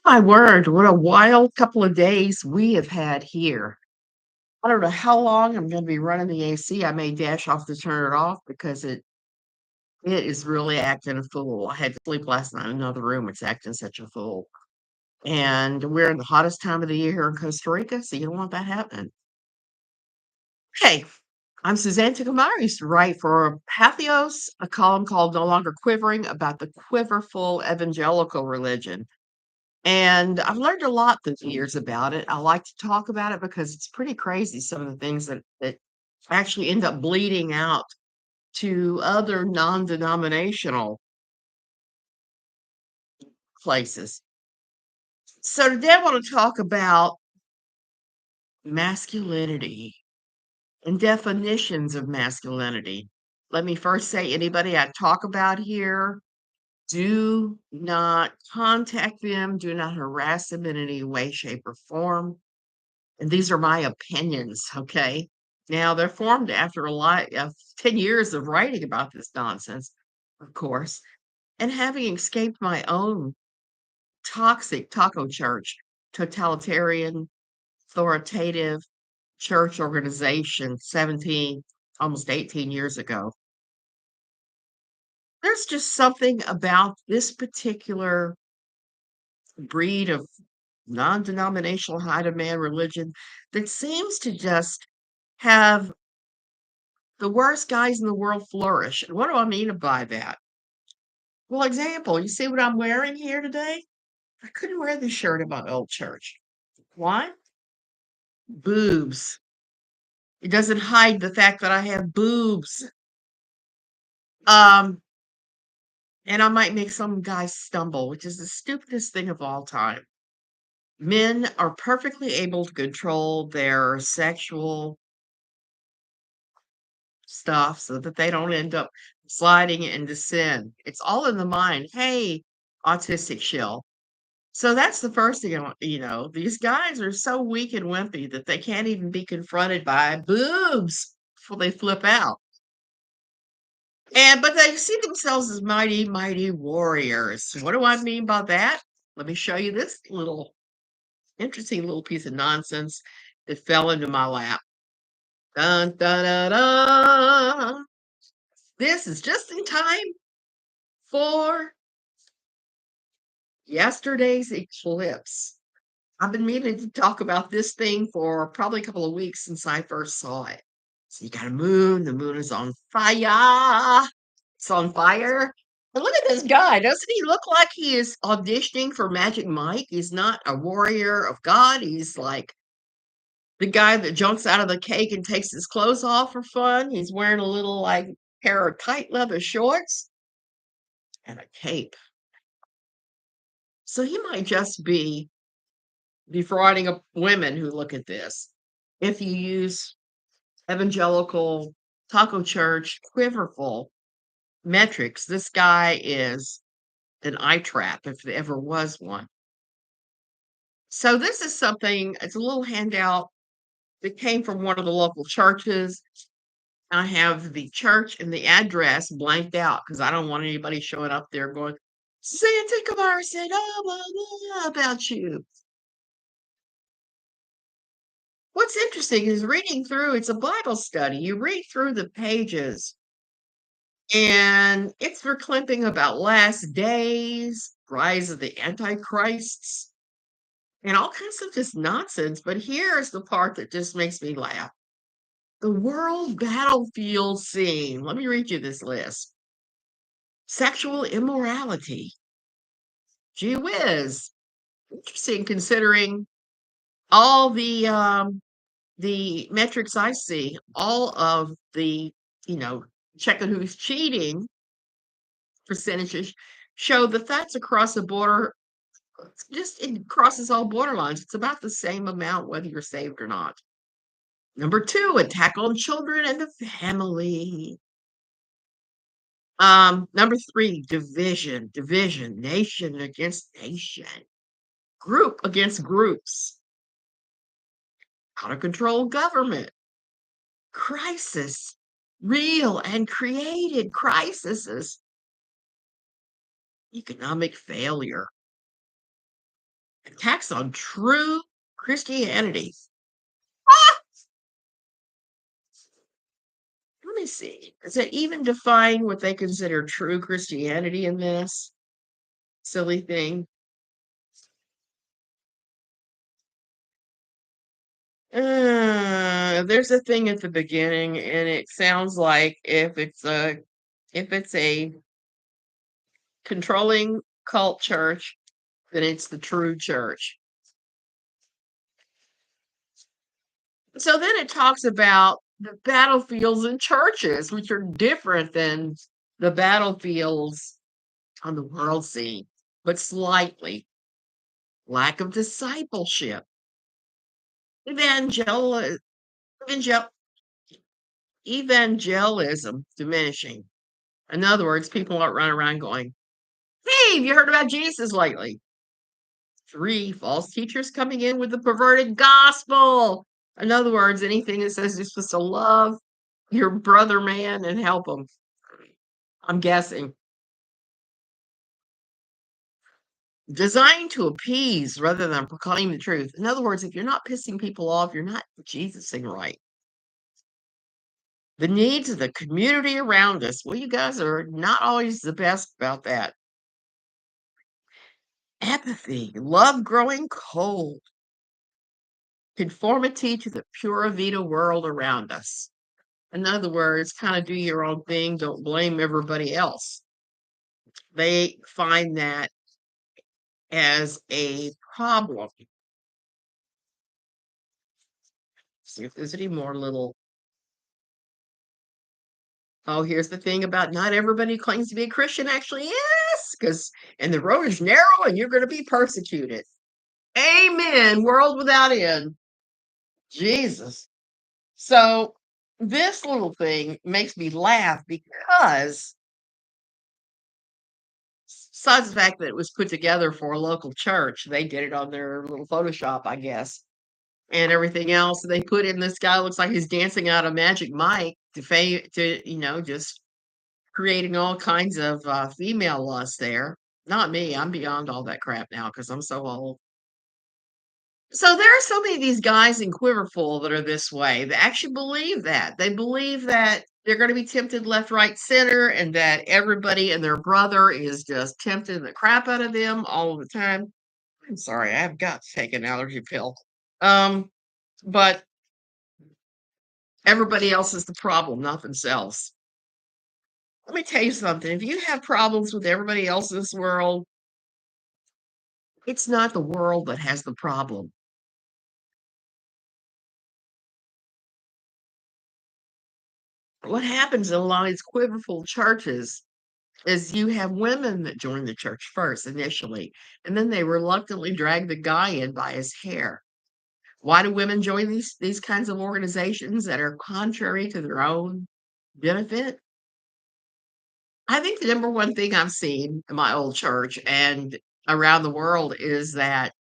My word, what a wild couple of days we have had here. I don't know how long I'm going to be running the AC. I may dash off to turn it off because it is really acting a fool. I had to sleep last night in another room. It's acting such a fool. And we're in the hottest time of the year here in Costa Rica, so you don't want that happening. Hey, I'm Suzanne Ticomar. I used to write for Pathos, a column called No Longer Quivering about the quiverful evangelical religion. And I've learned a lot through the years about it. I like to talk about it because it's pretty crazy some of the things that actually end up bleeding out to other non-denominational places. So today I want to talk about masculinity and definitions of masculinity. Let me first say anybody I talk about here, do not contact them, do not harass them in any way, shape, or form. And these are my opinions, okay? Now, they're formed after a lot of 10 years of writing about this nonsense, of course, and having escaped my own toxic taco church, totalitarian, authoritative church organization 17, almost 18 years ago. There's just something about this particular breed of non-denominational high demand religion that seems to just have the worst guys in the world flourish. And what do I mean by that? Well, example, you see what I'm wearing here today? I couldn't wear this shirt at my old church. Why? Boobs. It doesn't hide the fact that I have boobs. Um, and I might make some guys stumble, which is the stupidest thing of all time. Men are perfectly able to control their sexual stuff so that they don't end up sliding into sin. It's all in the mind. Hey, autistic shill. So that's the first thing these guys are so weak and wimpy that they can't even be confronted by boobs before they flip out. But they see themselves as mighty, mighty warriors. What do I mean by that? Let me show you this little interesting little piece of nonsense that fell into my lap. Dun, dun, dun, dun. This is just in time for yesterday's eclipse. I've been meaning to talk about this thing for probably a couple of weeks since I first saw it. So you got a moon, the moon is on fire. It's on fire. And look at this guy. Doesn't he look like he is auditioning for Magic Mike? He's not a warrior of God. He's like the guy that jumps out of the cake and takes his clothes off for fun. He's wearing a little like pair of tight leather shorts and a cape. So he might just be defrauding of women who look at this. If you use evangelical taco church quiverful metrics, this guy is an eye trap if there ever was one. So this is something, it's a little handout that came from one of the local churches. I have the church and the address blanked out because I don't want anybody showing up there going, Santa Kamara said, oh, blah, blah, about you. What's interesting is reading through, it's a Bible study. You read through the pages and it's verklimping about last days, rise of the antichrists, and all kinds of just nonsense. But here's the part that just makes me laugh. The world battlefield scene. Let me read you this list. Sexual immorality. Gee whiz. Interesting considering all the metrics I see, all of the, you know, checking who's cheating percentages show that that's across the border. It crosses all borderlines. It's about the same amount whether you're saved or not. Number two, attack on children and the family. Number three, division, nation against nation, group against groups, out of control government, crisis, real and created crises, economic failure. Attacks on true Christianity. Ah! Let me see. Does it even define what they consider true Christianity in this silly thing? There's a thing at the beginning, and it sounds like if it's a controlling cult church, then it's the true church. So then it talks about the battlefields in churches, which are different than the battlefields on the world scene, but slightly. Lack of discipleship, evangel- evangel- evangelism diminishing. In other words, people aren't running around going, "Hey, have you heard about Jesus lately?" Three, false teachers coming in with the perverted gospel. In other words, anything that says you're supposed to love your brother man and help him. I'm guessing. Designed to appease rather than proclaim the truth. In other words, if you're not pissing people off, you're not Jesusing right. The needs of the community around us. Well, you guys are not always the best about that. Apathy, love growing cold, conformity to the pura vida world around us. In other words, kind of do your own thing, don't blame everybody else. They find that as a problem. See if there's any more little. Oh, here's the thing about not everybody who claims to be a Christian actually is, because and the road is narrow and you're going to be persecuted. Amen. World without end. Jesus. So this little thing makes me laugh because besides the fact that it was put together for a local church, they did it on their little Photoshop, I guess, and everything else. They put in this guy looks like he's dancing out a magic mic to just creating all kinds of female lust there. Not me. I'm beyond all that crap now because I'm so old. So there are so many of these guys in Quiverfull that are this way. They actually believe that. They believe that they're going to be tempted left, right, center, and that everybody and their brother is just tempting the crap out of them all the time. I'm sorry, I've got to take an allergy pill. Um, but everybody else is the problem, not themselves. Let me tell you something. If you have problems with everybody else in this world, it's not the world that has the problem. What happens in a lot of these Quiverfull churches is you have women that join the church first initially, and then they reluctantly drag the guy in by his hair. Why do women join these kinds of organizations that are contrary to their own benefit? I think the number one thing I've seen in my old church and around the world is that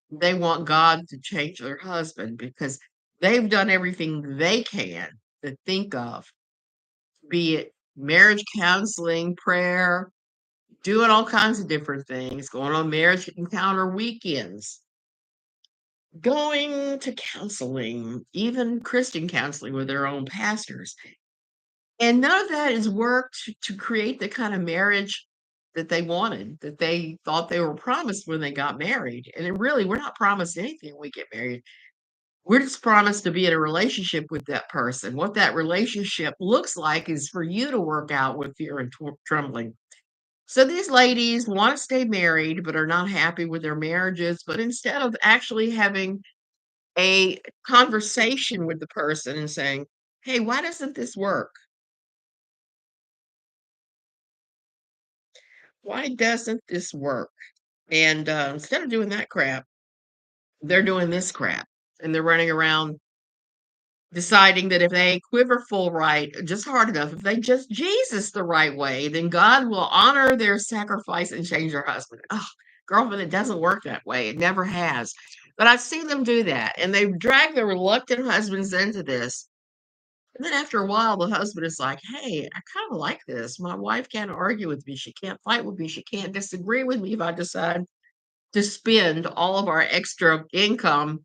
they want God to change their husband because they've done everything they can to think of, be it marriage counseling, prayer, doing all kinds of different things, going on marriage encounter weekends, going to counseling, even Christian counseling with their own pastors. And none of that has worked to create the kind of marriage that they wanted, that they thought they were promised when they got married. And we're not promised anything when we get married. We're just promised to be in a relationship with that person. What that relationship looks like is for you to work out with fear and trembling. So these ladies want to stay married, but are not happy with their marriages. But instead of actually having a conversation with the person and saying, "Hey, why doesn't this work? Why doesn't this work?" And instead of doing that crap, they're doing this crap. And they're running around deciding that if they quiver full right, just hard enough, if they just Jesus the right way, then God will honor their sacrifice and change their husband. Oh, girlfriend, it doesn't work that way. It never has. But I've seen them do that, and they drag their reluctant husbands into this. And then after a while, the husband is like, "Hey, I kind of like this. My wife can't argue with me. She can't fight with me. She can't disagree with me if I decide to spend all of our extra income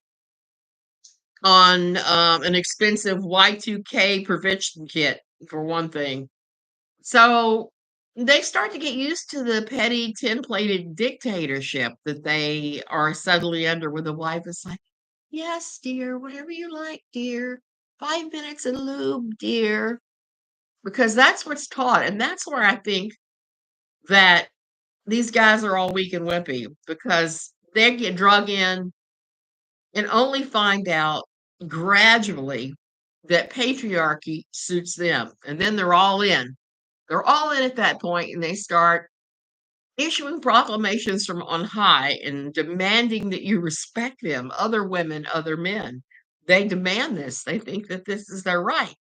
on an expensive Y2K prevention kit, for one thing. So they start to get used to the petty tin plated dictatorship that they are suddenly under, where the wife is like, yes, dear, whatever you like, dear. 5 minutes in lube, dear. Because that's what's taught. And that's where I think that these guys are all weak and wimpy, because they get drug in and only find out gradually that patriarchy suits them. And then they're all in. They're all in at that point, and they start issuing proclamations from on high and demanding that you respect them, other women, other men. They demand this. They think that this is their right.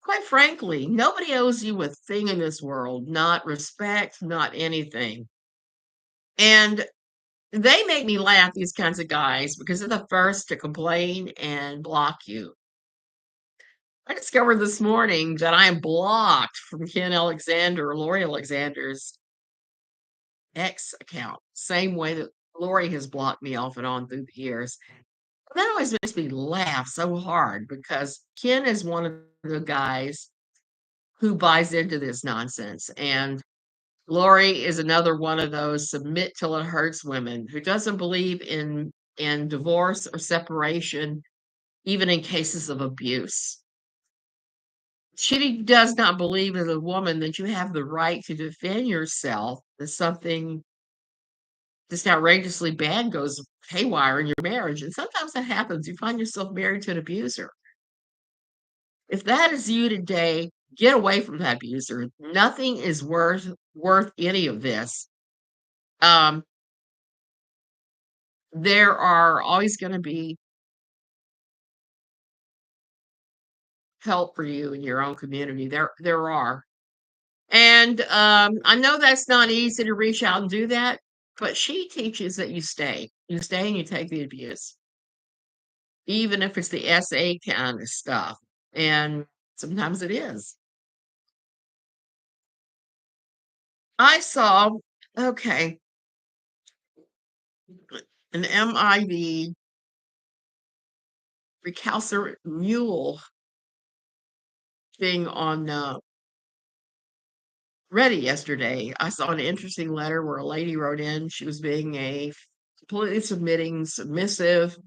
Quite frankly, nobody owes you a thing in this world, not respect, not anything. And they make me laugh, these kinds of guys, because they're the first to complain and block you. I discovered this morning that I am blocked from Ken Alexander, Lori Alexander's X account, same way that Lori has blocked me off and on through the years. That always makes me laugh so hard, because Ken is one of the guys who buys into this nonsense. And Lori is another one of those submit till it hurts women who doesn't believe in divorce or separation, even in cases of abuse. She does not believe as a woman that you have the right to defend yourself if something just outrageously bad goes haywire in your marriage. And sometimes that happens. You find yourself married to an abuser. If that is you today, get away from that abuser. Nothing is worth any of this. Um, there are always going to be help for you in your own community. There are. And I know that's not easy to reach out and do that, but she teaches that you stay. You stay and you take the abuse, even if it's the SA kind of stuff. And sometimes it is. I saw, okay, an MIV recalcitrant mule thing on Reddit yesterday. I saw an interesting letter where a lady wrote in. She was being a completely submitting, submissive,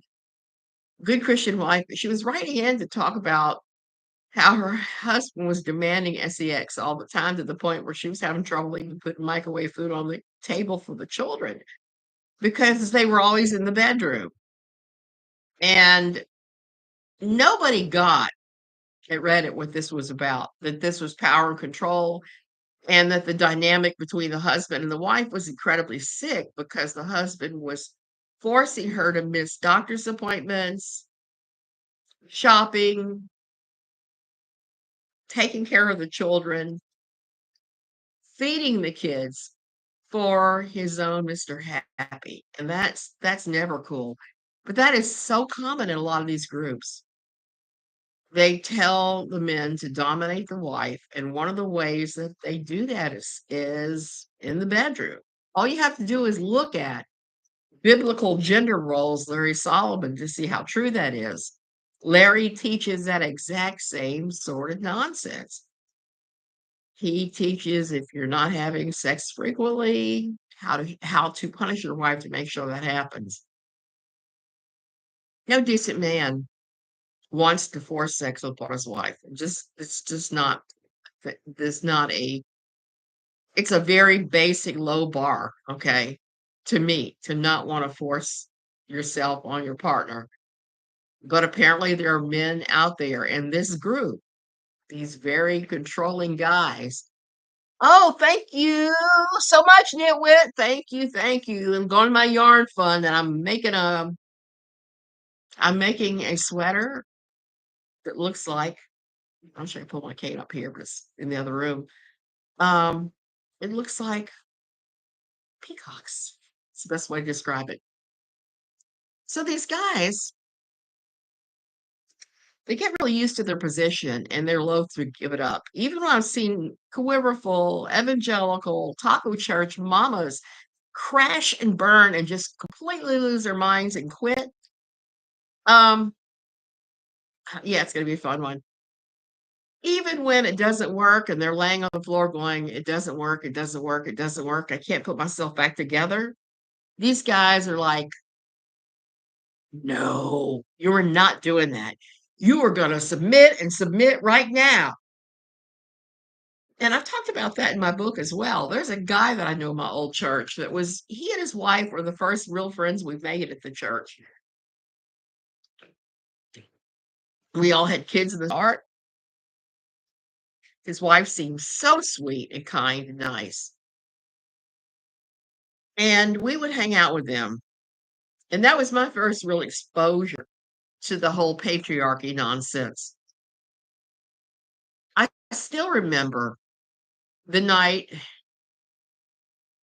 good Christian wife. She was writing in to talk about how her husband was demanding sex all the time, to the point where she was having trouble even putting microwave food on the table for the children because they were always in the bedroom. And nobody got at Reddit what this was about, that this was power and control, and that the dynamic between the husband and the wife was incredibly sick because the husband was forcing her to miss doctor's appointments, shopping, taking care of the children, feeding the kids for his own Mr. Happy. And that's never cool. But that is so common in a lot of these groups. They tell the men to dominate the wife, and one of the ways that they do that is in the bedroom. All you have to do is look at biblical gender roles, Larry Solomon, to see how true that is. Larry teaches that exact same sort of nonsense. He teaches, if you're not having sex frequently, how to punish your wife to make sure that happens. No decent man wants to force sex upon his wife. It's just not. There's not a. It's a very basic low bar. Okay, to me, to not want to force yourself on your partner. But apparently, there are men out there in this group, these very controlling guys. Oh, thank you so much, Nitwit. Thank you. I'm going to my yarn fund, and I'm making a sweater that looks like, I'm sure I pull my cane up here, but it's in the other room. Um, it looks like peacocks. It's the best way to describe it. So these guys, they get really used to their position and they're loath to give it up. Even when I've seen Quiverfull, evangelical, taco church mamas crash and burn and just completely lose their minds and quit. Um, yeah, it's gonna be a fun one. Even when it doesn't work and they're laying on the floor going, "It doesn't work, it doesn't work, it doesn't work. I can't put myself back together." These guys are like, "No, you're not doing that. You are gonna submit and submit right now." And I've talked about that in my book as well. There's a guy that I know in my old church that was he and his wife were the first real friends we made at the church. We all had kids in the art. His wife seemed so sweet and kind and nice. And we would hang out with them. And that was my first real exposure to the whole patriarchy nonsense. I still remember the night,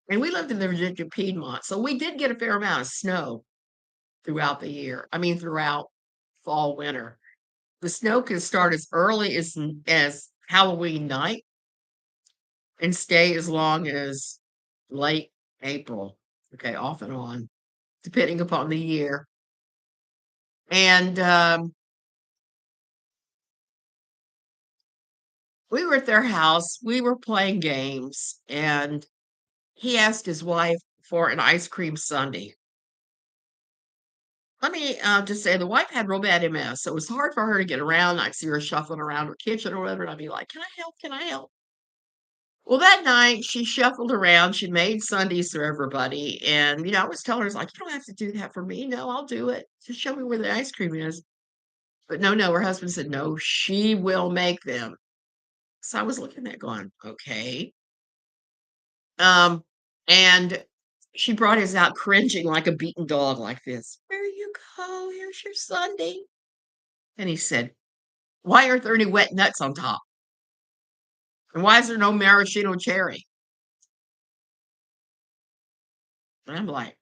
and we lived in the Virginia Piedmont, so we did get a fair amount of snow throughout the year. I mean, throughout fall, winter. The snow can start as early as Halloween night and stay as long as late April. Okay, off and on, depending upon the year. And we were at their house. We were playing games, and he asked his wife for an ice cream sundae. Let me just say the wife had real bad MS, so it was hard for her to get around. I'd see her shuffling around her kitchen or whatever, and I'd be like, "Can I help? Can I help?" Well, that night she shuffled around. She made sundaes for everybody, and I was telling her, "I was like, you don't have to do that for me. No, I'll do it. Just show me where the ice cream is." But no, no, her husband said, "No, she will make them." So I was looking at, going, "Okay." Um, and she brought his out cringing like a beaten dog, like this. "There you go. Here's your sundae." And he said, "Why aren't there any wet nuts on top? And why is there no maraschino cherry?" And I'm like,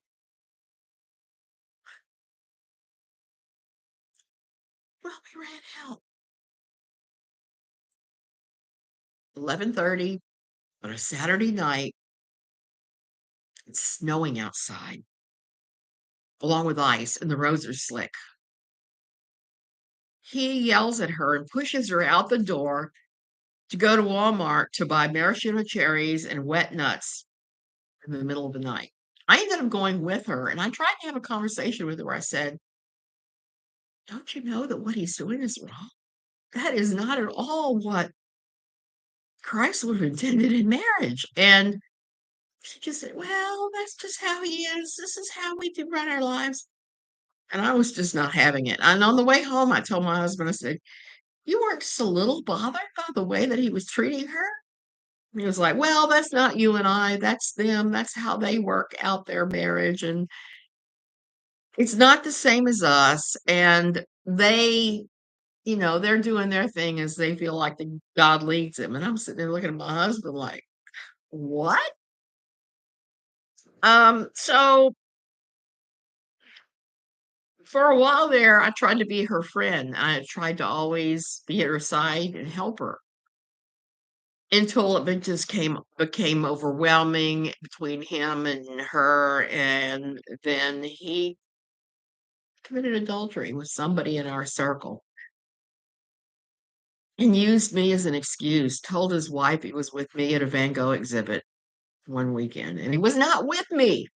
"Well, we ran out." 11:30 on a Saturday night. It's snowing outside, along with ice, and the roads are slick. He yells at her and pushes her out the door to go to Walmart to buy maraschino cherries and wet nuts in the middle of the night. I ended up going with her, and I tried to have a conversation with her where I said, "Don't you know that what he's doing is wrong? That is not at all what Christ would have intended in marriage." And she just said, "Well, that's just how he is. This is how we do run our lives." And I was just not having it. And on the way home, I told my husband, I said, "You weren't just a little bothered by the way that he was treating her?" And he was like, "Well, that's not you and I. That's them. That's how they work out their marriage. And it's not the same as us. And they're doing their thing as they feel like God leads them." And I'm sitting there looking at my husband like, "What?" So for a while there, I tried to be her friend. I tried to always be at her side and help her until it just became overwhelming between him and her, and then he committed adultery with somebody in our circle and used me as an excuse, told his wife he was with me at a Van Gogh exhibit one weekend, and he was not with me.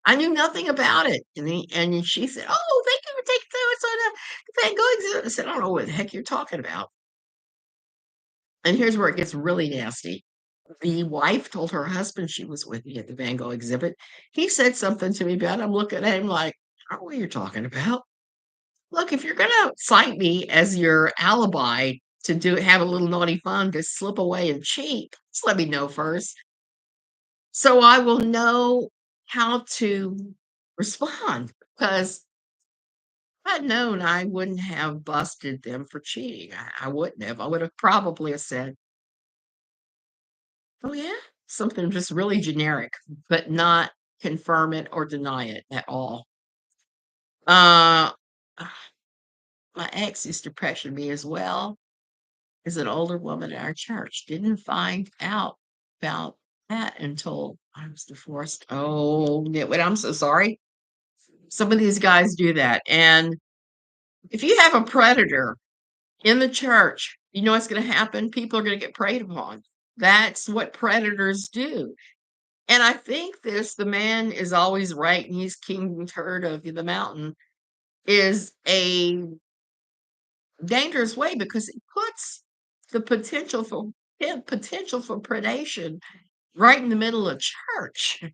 I knew nothing about it, and she said, "Oh, thank you for taking so so the Van Gogh exhibit." I said, "I don't know what the heck you're talking about." And here's where it gets really nasty. The wife told her husband she was with me at the Van Gogh exhibit. He said something to me about it. I'm looking at him like, "I don't know what you're talking about. Look, if you're gonna cite me as your alibi to have a little naughty fun to slip away and cheat, just let me know first, so I will know how to respond. Because if I'd known, I wouldn't have busted them for cheating. I wouldn't have. I would have probably have said, 'Oh, yeah?' Something just really generic, but not confirm it or deny it at all." Uh, my ex used to pressure me as well as an older woman in our church. Didn't find out about that until I was divorced. Oh, yeah, but I'm so sorry. Some of these guys do that. And if you have a predator in the church, you know what's going to happen? People are going to get preyed upon. That's what predators do. And I think the man is always right, and he's king turd of the mountain, is a dangerous way because it puts the potential for predation right in the middle of church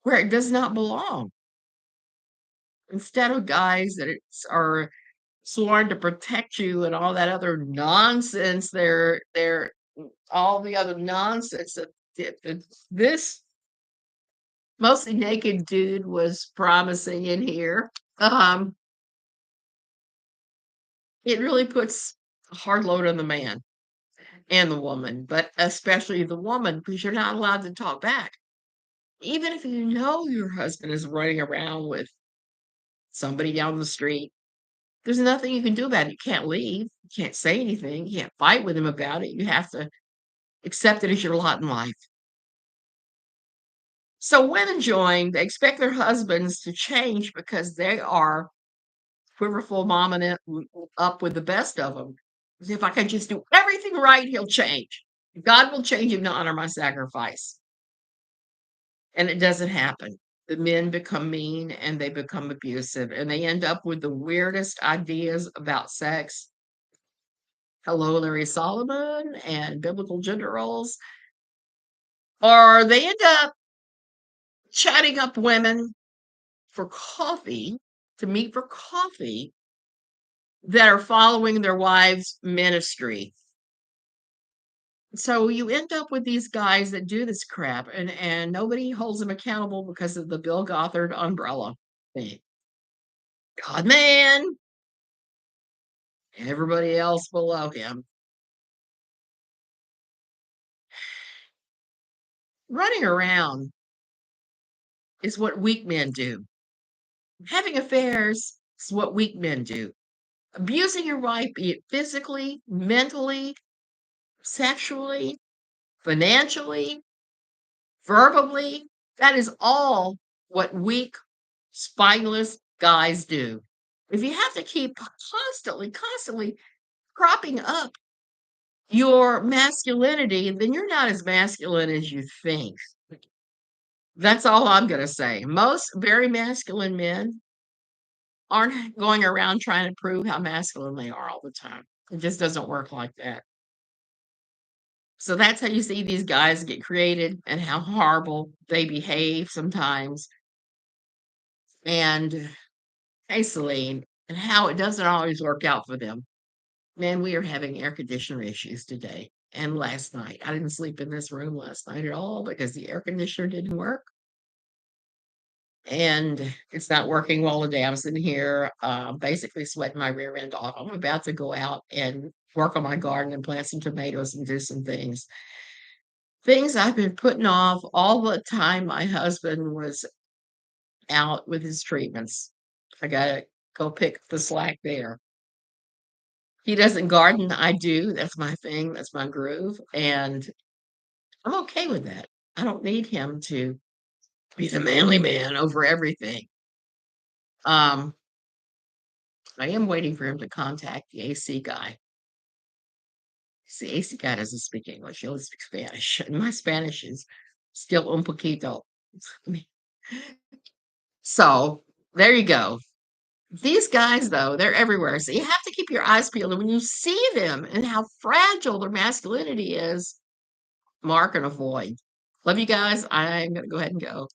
where it does not belong. Instead of guys that are sworn to protect you and all that other nonsense, they're all the other nonsense that this mostly naked dude was promising in here. Um, it really puts a hard load on the man and the woman, but especially the woman, because you're not allowed to talk back. Even if you know your husband is running around with somebody down the street, there's nothing you can do about it. You can't leave. You can't say anything. You can't fight with him about it. You have to accept it as your lot in life. So women join, they expect their husbands to change because they are quiverfull momming it up with the best of them. If I can just do everything right, he'll change. God will change him to honor my sacrifice. And it doesn't happen. The men become mean and they become abusive and they end up with the weirdest ideas about sex. Hello, Larry Solomon and biblical gender roles. Or they end up chatting up women for coffee, to meet for coffee, that are following their wives' ministry. So you end up with these guys that do this crap and nobody holds them accountable because of the Bill Gothard umbrella thing. God man, everybody else below him. Running around is what weak men do. Having affairs is what weak men do. Abusing your wife, be it physically, mentally, sexually, financially, verbally, that is all what weak, spineless guys do. If you have to keep constantly propping up your masculinity, then you're not as masculine as you think. That's all I'm going to say. Most very masculine men aren't going around trying to prove how masculine they are all the time. It just doesn't work like that. So that's how you see these guys get created and how horrible they behave sometimes. And hey, Celine, and how it doesn't always work out for them. Man, we are having air conditioner issues today and last night. I didn't sleep in this room last night at all because the air conditioner didn't work. And it's not working well today. I'm sitting here basically sweating my rear end off. I'm about to go out and work on my garden and plant some tomatoes and do some things. Things I've been putting off all the time my husband was out with his treatments. I gotta go pick up the slack there. He doesn't garden, I do. That's my thing, that's my groove, and I'm okay with that. I don't need him to be the manly man over everything. Um, I am waiting for him to contact the AC guy. See, the AC guy doesn't speak English, he only speaks Spanish, and my Spanish is still un poquito. So, there you go. These guys, though, they're everywhere. So you have to keep your eyes peeled. And when you see them and how fragile their masculinity is, mark and avoid. Love you guys. I'm going to go ahead and go.